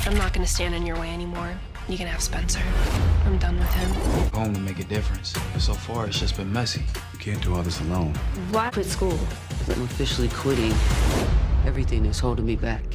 I'm not gonna stand in your way anymore. You can have Spencer. I'm done with him. Home to make a difference. But so far, it's just been messy. You can't do all this alone. Why quit school? I'm officially quitting everything that's holding me back.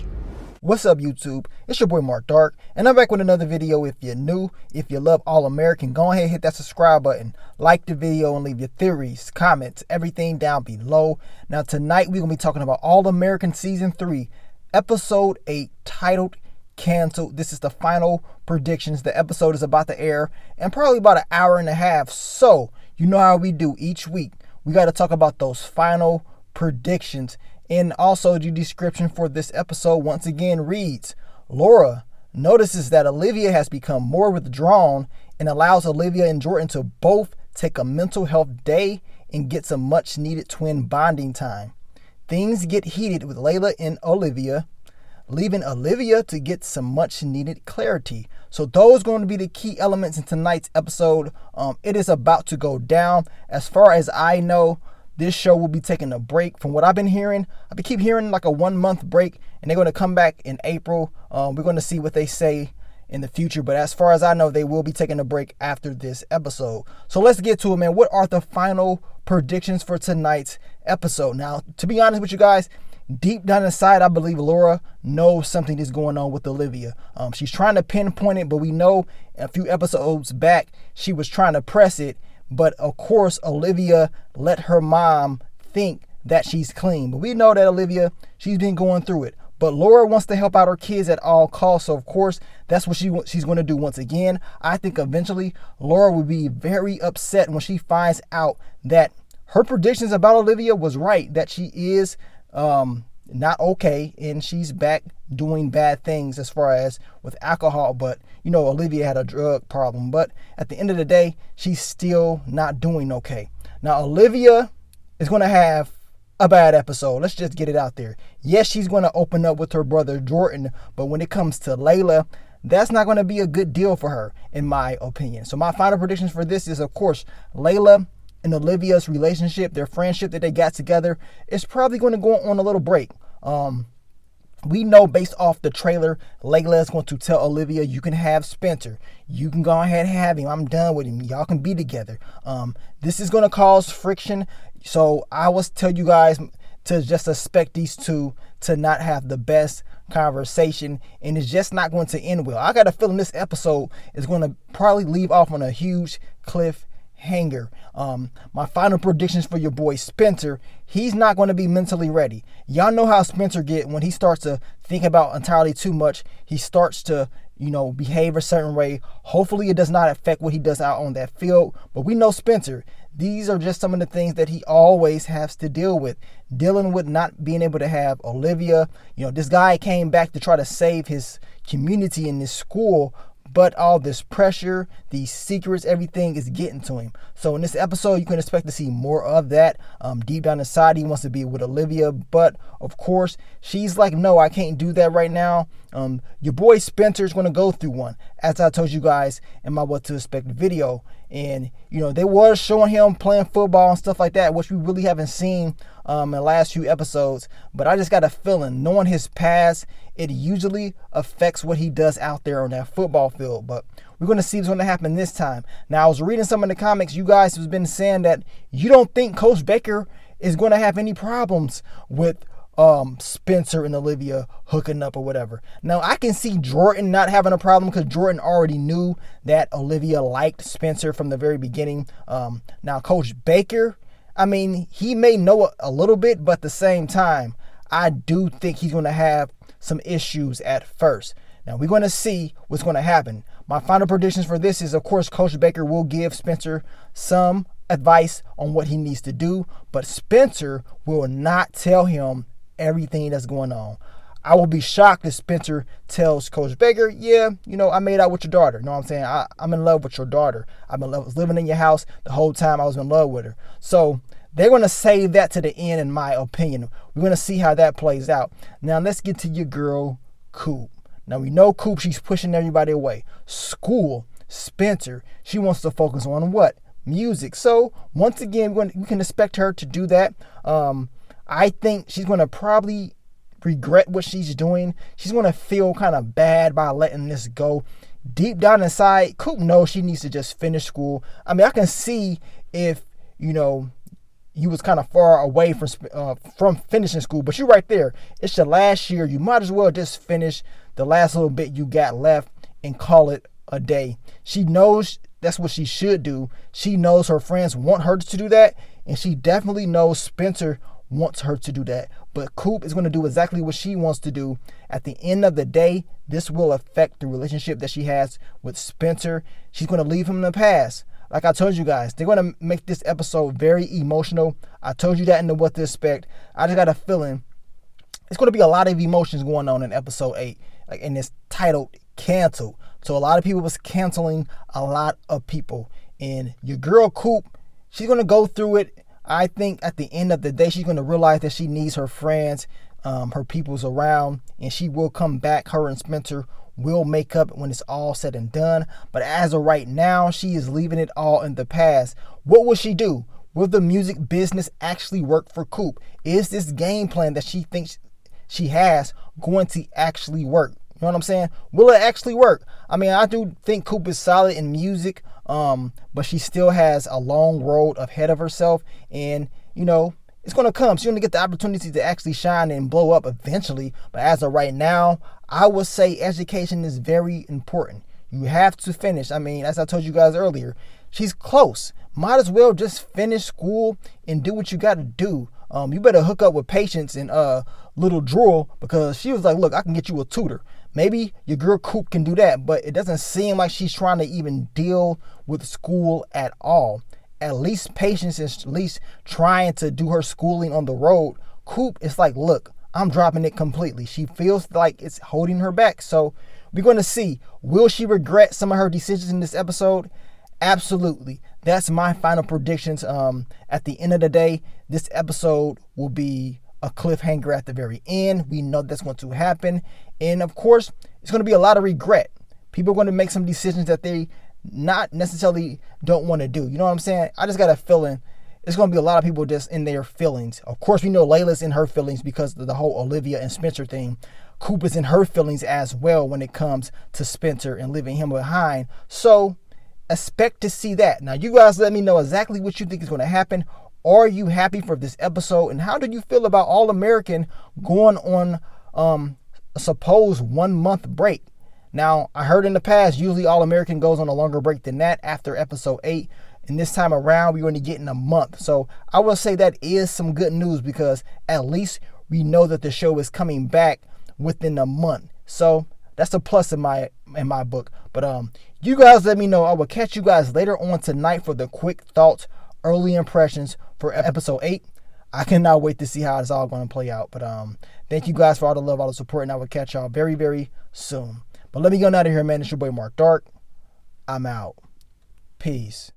What's up, YouTube? It's your boy Mark Dark, and I'm back with another video. If you're new, if you love All American, go ahead and hit that subscribe button, like the video, and leave your theories, comments, everything down below. Now tonight we're going to be talking about All American Season 3, Episode 8, titled Canceled. This is the final predictions. The episode is about to air in probably about an hour and a half. So, you know how we do each week. We got to talk about those final predictions. And also the description for this episode once again reads, Laura notices that Olivia has become more withdrawn and allows Olivia and Jordan to both take a mental health day and get some much needed twin bonding time. Things get heated with Layla and Olivia, leaving Olivia to get some much needed clarity. So those are going to be the key elements in tonight's episode. It is about to go down. As far as I know, this show will be taking a break. From what I've been hearing, I keep hearing like a 1 month break, and they're going to come back in April. We're going to see what they say in the future, but as far as I know, they will be taking a break after this episode. So let's get to it, man. What are the final predictions for tonight's episode? Now, to be honest with you guys, deep down inside, I believe Laura knows something is going on with Olivia. She's trying to pinpoint it, but we know a few episodes back, she was trying to press it. But of course, Olivia let her mom think that she's clean. But we know that Olivia, she's been going through it. But Laura wants to help out her kids at all costs. So of course, that's what she's going to do once again. I think eventually Laura will be very upset when she finds out that her predictions about Olivia was right, that she is not okay and she's back doing bad things as far as with alcohol. But you know, Olivia had a drug problem, but at the end of the day, she's still not doing okay. Now Olivia is going to have a bad episode. Let's just get it out there. Yes, she's going to open up with her brother Jordan, but when it comes to Layla, that's not going to be a good deal for her, in my opinion. So my final predictions for this is, of course, Layla and Olivia's relationship, their friendship that they got together, is probably going to go on a little break. We know based off the trailer, Layla is going to tell Olivia, you can have Spencer. You can go ahead and have him. I'm done with him. Y'all can be together. This is going to cause friction. So I always tell you guys to just expect these two to not have the best conversation, and it's just not going to end well. I got a feeling this episode is going to probably leave off on a huge cliffhanger. My final predictions for your boy Spencer, he's not going to be mentally ready. Y'all know how Spencer get when he starts to think about entirely too much. He starts to, behave a certain way. Hopefully it does not affect what he does out on that field. But we know Spencer, these are just some of the things that he always has to deal with. Dealing with not being able to have Olivia. This guy came back to try to save his community in this school, but all this pressure, these secrets, everything is getting to him. So in this episode, you can expect to see more of that. Deep down inside, he wants to be with Olivia. But of course, she's like, no, I can't do that right now. Your boy Spencer is going to go through one, as I told you guys in my What to Expect video. And, they were showing him playing football and stuff like that, which we really haven't seen in the last few episodes. But I just got a feeling, knowing his past, it usually affects what he does out there on that football field. But we're going to see what's going to happen this time. Now, I was reading some of the comics. You guys have been saying that you don't think Coach Baker is going to have any problems with Spencer and Olivia hooking up or whatever. Now, I can see Jordan not having a problem because Jordan already knew that Olivia liked Spencer from the very beginning. Now, Coach Baker, he may know a little bit, but at the same time, I do think he's going to have some issues at first. Now, we're going to see what's going to happen. My final predictions for this is, of course, Coach Baker will give Spencer some advice on what he needs to do, but Spencer will not tell him everything that's going on. I will be shocked if Spencer tells Coach Baker, yeah, I made out with your daughter. You know what I'm saying? I'm in love with your daughter. Was living in your house the whole time I was in love with her. So they're going to save that to the end, in my opinion. We're going to see how that plays out. Now, let's get to your girl, Coop. Now, we know Coop, she's pushing everybody away. School, Spencer, she wants to focus on what? Music. So, once again, we can expect her to do that. I think she's going to probably regret what she's doing. She's going to feel kind of bad by letting this go. Deep down inside, Coop knows she needs to just finish school. I mean, I can see if, you know, you was kind of far away from finishing school, but you're right there. It's your last year. You might as well just finish the last little bit you got left and call it a day. She knows that's what she should do. She knows her friends want her to do that, and she definitely knows Spencer wants her to do that. But Coop is going to do exactly what she wants to do. At the end of the day, this will affect the relationship that she has with Spencer. She's going to leave him in the past. Like I told you guys, they're going to make this episode very emotional. I told you that in the What to Expect. I just got a feeling it's going to be a lot of emotions going on in episode 8. And it's titled Canceled. So a lot of people was canceling a lot of people. And your girl Coop, she's going to go through it. I think at the end of the day, she's going to realize that she needs her friends, her people's around, and she will come back. Her and Spencer will make up when it's all said and done. But as of right now, she is leaving it all in the past. What will she do? Will the music business actually work for Coop? Is this game plan that she thinks she has going to actually work? You know what I'm saying? Will it actually work? I mean, I do think Coop is solid in music, but she still has a long road ahead of herself. And, you know, it's going to come. She's going to get the opportunity to actually shine and blow up eventually. But as of right now, I would say education is very important. You have to finish. I mean, as I told you guys earlier, she's close. Might as well just finish school and do what you got to do. You better hook up with Patience and Little Drool, because she was like, look, I can get you a tutor. Maybe your girl Coop can do that, but it doesn't seem like she's trying to even deal with school at all. At least Patience is at least trying to do her schooling on the road. Coop is like, look, I'm dropping it completely. She feels like it's holding her back. So we're going to see. Will she regret some of her decisions in this episode? Absolutely. That's my final predictions. At the end of the day, this episode will be a cliffhanger at the very end. We know that's going to happen. And of course, it's going to be a lot of regret. People are going to make some decisions that they not necessarily don't want to do. You know what I'm saying? I just got a feeling it's going to be a lot of people just in their feelings. Of course, we know Layla's in her feelings because of the whole Olivia and Spencer thing. Coop is in her feelings as well when it comes to Spencer and leaving him behind. So expect to see that. Now, you guys let me know exactly what you think is going to happen. Are you happy for this episode? And how do you feel about All American going on a supposed 1 month break? Now, I heard in the past, usually All American goes on a longer break than that after episode 8. And this time around, we're going to get in a month. So I will say that is some good news, because at least we know that the show is coming back within a month. So that's a plus in my book. But you guys let me know. I will catch you guys later on tonight for the quick thoughts, early impressions for episode 8. I cannot wait to see how it's all going to play out. But thank you guys for all the love, all the support, and I will catch y'all very, very soon. But let me get out of here, man. It's your boy Mark Dark. I'm out. Peace.